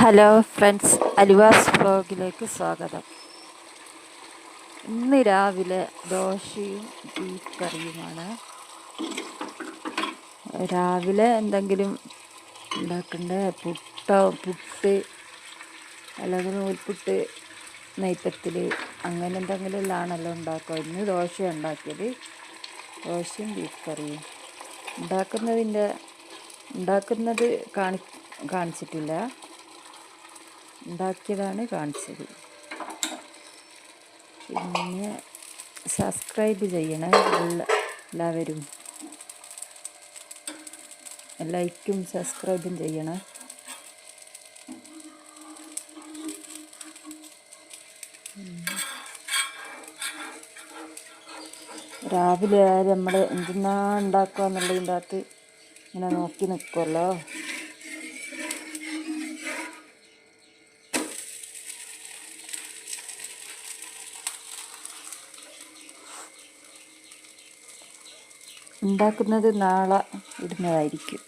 Hello friends, അലുവാസ് വ്ലോഗിലേക്ക് സ്വാഗതം. ഇന്ന് രാവിലെ ദോശയും ബീഫ് കറിയുമാണ്. രാവിലെ എന്തെങ്കിലും ഉണ്ടാക്കണ്ടേ? പുട്ട് അല്ലെങ്കിൽ നൂൽപുട്ട്, നെയ്പ്പത്തിൽ അങ്ങനെ എന്തെങ്കിലും ആണല്ലോ ഉണ്ടാക്കുക. ഇന്ന് ദോശ ഉണ്ടാക്കിയത്. ദോശയും ബീഫ് കറിയും ഉണ്ടാക്കുന്നത് കാണിച്ചിട്ടില്ല, ഉണ്ടാക്കിയതാണ് കാണിച്ചത്. പിന്നെ സബ്സ്ക്രൈബ് ചെയ്യണേ എല്ലാവരും, ലൈക്കും സബ്സ്ക്രൈബും ചെയ്യണേ. രാവിലെ നമ്മൾ എന്തെന്നാ ഉണ്ടാക്കുക എന്നുള്ളതിൻ്റെ അകത്ത് ഇങ്ങനെ നോക്കി നിൽക്കുമല്ലോ. ഉണ്ടാക്കുന്നത് നാളെ ഇടുന്നതായിരിക്കും.